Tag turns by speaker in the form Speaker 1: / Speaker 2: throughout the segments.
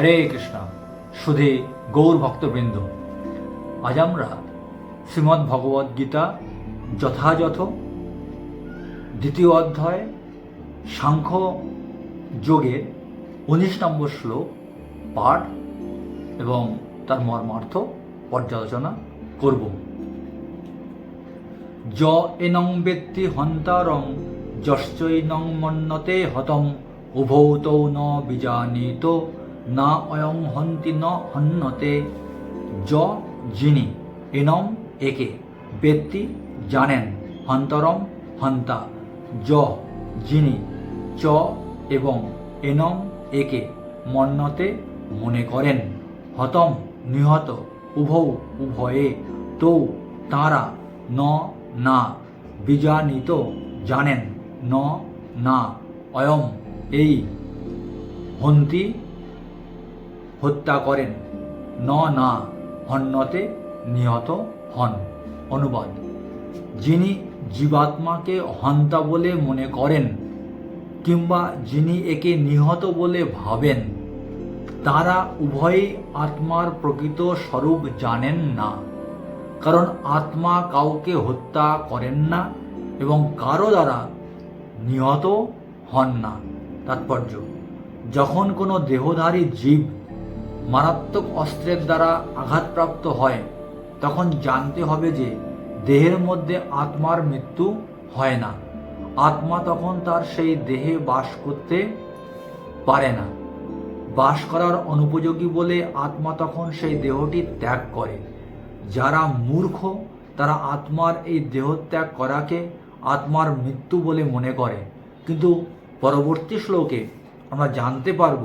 Speaker 1: হরে কৃষ্ণ সুধী গৌর ভক্তবৃন্দ, আজ আমরা শ্রীমদ্ ভগবদ্ গীতা যথাযথ দ্বিতীয় অধ্যায় সাংখ্য যোগের 19 নম্বর শ্লোক পাঠ এবং তার মর্মার্থ পর্যালোচনা করব। য এনং বেত্তি হন্তারং যশ্চৈনং মন্যতে হতম উভৌ তৌ ন বিজানীত না অয়ং হন্তি ন হন্যতে। য যিনি, এনম একে, বেত্তি জানেন, হন্তরম হন্তা, য যিনি, চ এবং এনম একে, মন্যতে মনে করেন, হতম নিহত, উভৌ উভয়ে, তৌ তাঁরা, ন না, বিজানীত জানেন, ন না, অয়ম এই, হন্তি হত্যা করেন, ন না, হন্যতে নিহত হন। অনুবাদ: যিনি জীবাত্মাকে হন্তা বলে মনে করেন কিংবা যিনি একে নিহত বলে ভাবেন, তারা উভয়ই আত্মার প্রকৃত স্বরূপ জানেন না। কারণ আত্মা কাউকে হত্যা করেন না এবং কারো দ্বারা নিহত হন না। তাৎপর্য: যখন কোনো দেহধারী জীব মারাত্মক অস্ত্রের দ্বারা আঘাতপ্রাপ্ত হয়, তখন জানতে হবে যে দেহের মধ্যে আত্মার মৃত্যু হয় না। আত্মা তখন তার সেই দেহে বাস করতে পারে না। বাস করার অনুপযোগী বলে আত্মা তখন সেই দেহটি ত্যাগ করে। যারা মূর্খ তারা আত্মার এই দেহত্যাগ করাকে আত্মার মৃত্যু বলে মনে করে। কিন্তু পরবর্তী শ্লোকে আমরা জানতে পারব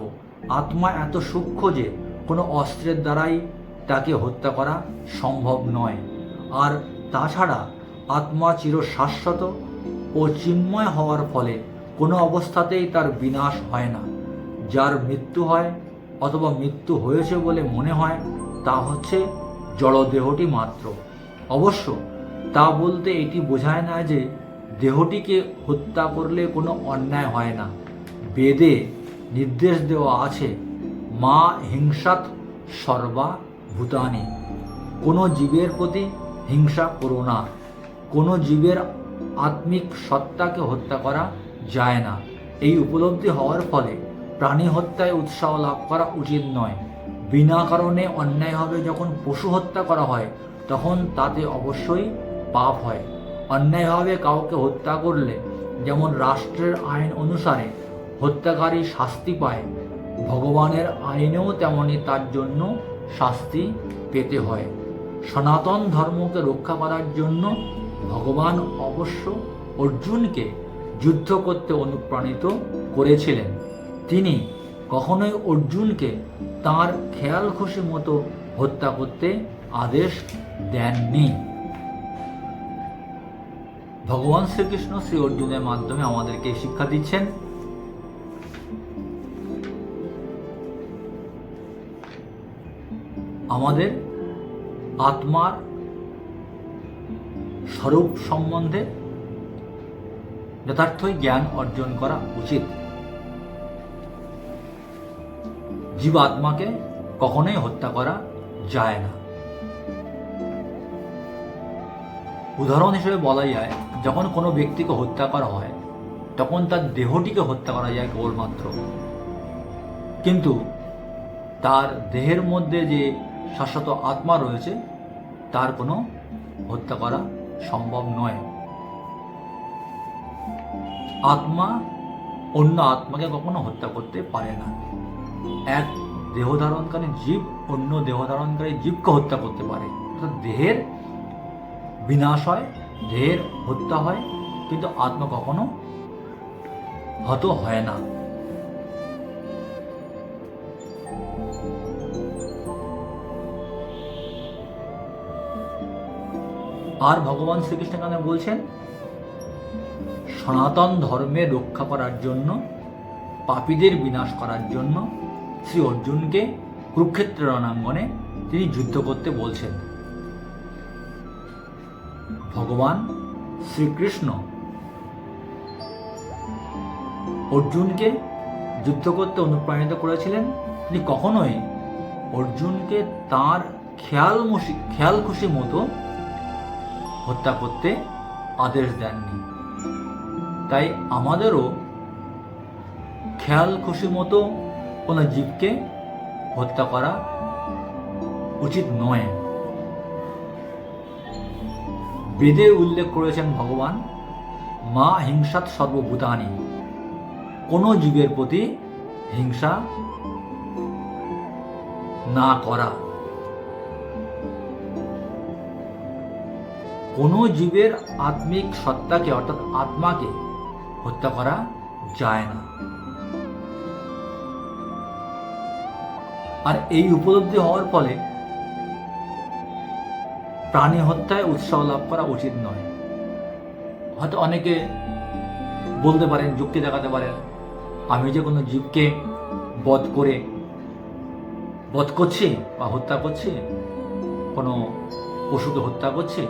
Speaker 1: আত্মা এত সূক্ষ্ম যে কোনো অস্ত্রের দ্বারাই তাকে হত্যা করা সম্ভব নয়। আর তাছাড়া আত্মা চিরশাশ্বত ও চিন্ময় হওয়ার ফলে কোনো অবস্থাতেই তার বিনাশ হয় না। যার মৃত্যু হয় অথবা মৃত্যু হয়েছে বলে মনে হয়, তা হচ্ছে জড়দেহটি মাত্র। অবশ্য তা বলতে এটি বোঝায় না যে দেহটিকে হত্যা করলে কোনো অন্যায় হয় না। বেদে নির্দেশ দেওয়া আছে, মা হিংসাত সর্বা ভূতানি, কোনো জীবের প্রতি হিংসা করো না। কোনো জীবের আত্মিক সত্তাকে হত্যা করা যায় না। এই উপলব্ধি হওয়ার ফলে প্রাণী হত্যায় উৎসাহ লাভ করা উচিত নয়। বিনা কারণে অন্যায়ভাবে যখন পশু হত্যা করা হয়, তখন তাতে অবশ্যই পাপ হয়। অন্যায়ভাবে কাউকে হত্যা করলে যেমন রাষ্ট্রের আইন অনুসারে হত্যাকারী শাস্তি পায়, ভগবানের আইনেও তেমনি তার জন্য শাস্তি পেতে হয়। সনাতন ধর্মকে রক্ষা করার জন্য ভগবান অবশ্য অর্জুনকে যুদ্ধ করতে অনুপ্রাণিত করেছিলেন। তিনি কখনোই অর্জুনকে তাঁর খেয়াল খুশি মতো হত্যা করতে আদেশ দেননি। ভগবান শ্রীকৃষ্ণ শ্রী অর্জুনের মাধ্যমে আমাদেরকে শিক্ষা দিচ্ছেন, আমাদের আত্মার স্বরূপ সম্বন্ধে যথার্থই জ্ঞান অর্জন করা উচিত। জীব আত্মাকে কখনোই হত্যা করা যায় না। উদাহরণ হিসেবে বলা যায়, যখন কোনো ব্যক্তিকে হত্যা করা হয় তখন তার দেহটিকে হত্যা করা যায় কেবলমাত্র, কিন্তু তার দেহের মধ্যে যে শাশ্বত আত্মা রয়েছে তার কোনো হত্যা করা সম্ভব নয়। আত্মা অন্য আত্মাকে কখনো হত্যা করতে পারে না। এক দেহধারণকারী জীব অন্য দেহধারণকারী জীবকে হত্যা করতে পারে। দেহের বিনাশ হয়, দেহের হত্যা হয়, কিন্তু আত্মা কখনো হত হয় না। আর ভগবান শ্রীকৃষ্ণ এখানে বলছেন, সনাতন ধর্মের রক্ষা করার জন্য, পাপীদের বিনাশ করার জন্য শ্রী অর্জুনকে কুরুক্ষেত্রের রণাঙ্গনে তিনি যুদ্ধ করতে বলছেন। ভগবান শ্রীকৃষ্ণ অর্জুনকে যুদ্ধ করতে অনুপ্রাণিত করেছিলেন তিনি কখনোই অর্জুনকে তার খেয়াল খুশি মতো হত্যা করতে আদেশ দেননি। তাই আমাদেরও খেয়াল খুশি মতো কোনো জীবকে হত্যা করা উচিত নয়। বেদে উল্লেখ করেছেন ভগবান, মা হিংসাৎ সর্বভূতানি, কোনো জীবের প্রতি হিংসা না করা। কোনো জীবের আত্মিক সত্তাকে অর্থাৎ আত্মাকে হত্যা করা যায় না। আর এই উপলব্ধি হওয়ার ফলে প্রাণী হত্যায় উৎসাহ লাভ করা উচিত নয়। হয়তো অনেকে বলতে পারেন, যুক্তি দেখাতে পারেন, আমি যে কোনো জীবকে বধ করছি বা হত্যা করছি, কোনো পশুকে হত্যা করছি,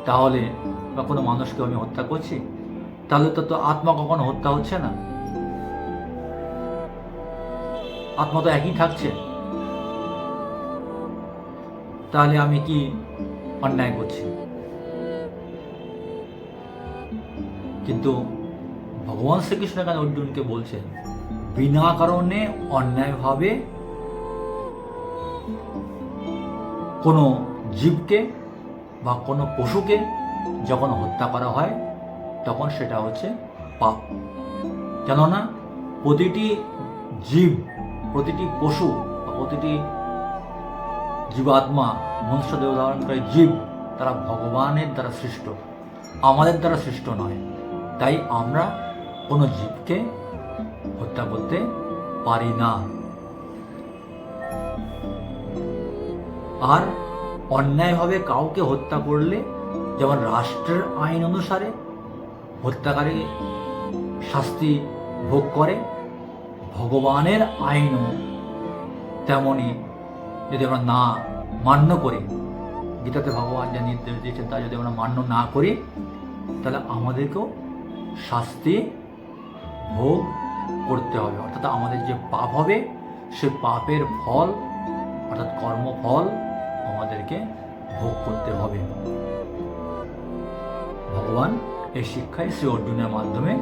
Speaker 1: তাহলে বা কোনো মানুষকে আমি হত্যা করছি, তাহলে তো আত্মা কখনো হত্যা হচ্ছে না, আত্মা তো একই থাকছে, তাহলে আমি কি অন্যায় করছি? কিন্তু ভগবান শ্রীকৃষ্ণ এখানে অর্জুনকে বলছেন, বিনা কারণে অন্যায়ভাবে কোনো জীবকে বা কোনো পশুকে যখন হত্যা করা হয় তখন সেটা হচ্ছে পাপ। কেননা প্রতিটি জীব, প্রতিটি পশু বা প্রতিটি জীবাত্মা, মনুষ্য দেহ ধারণকারী জীব, তারা ভগবানের দ্বারা সৃষ্ট, আমাদের দ্বারা সৃষ্ট নয়। তাই আমরা কোনো জীবকে হত্যা করতে পারি না। আর অন্যায়ভাবে কাউকে হত্যা করলে যেমন রাষ্ট্রের আইন অনুসারে হত্যাকারী শাস্তি ভোগ করে, ভগবানের আইনও তেমনই যদি আমরা না মান্য করি, গীতাতে ভগবান যা নির্দেশ দিয়েছেন তা যদি আমরা মান্য না করি, তাহলে আমাদেরকেও শাস্তি ভোগ করতে হবে। অর্থাৎ আমাদের যে পাপ হবে সে পাপের ফল অর্থাৎ কর্মফল আমাদেরকে ভোগ করতে হবে। ভগবান এই শিক্ষাই শ্রী অর্জুনের মাধ্যমে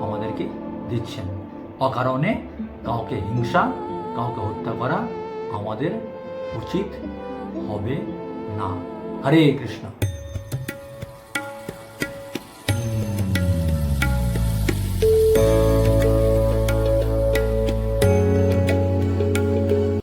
Speaker 1: আমাদেরকে দিচ্ছেন। অকারণে কাউকে হিংসা, কাউকে হত্যা করা আমাদের উচিত হবে না। হরে কৃষ্ণ।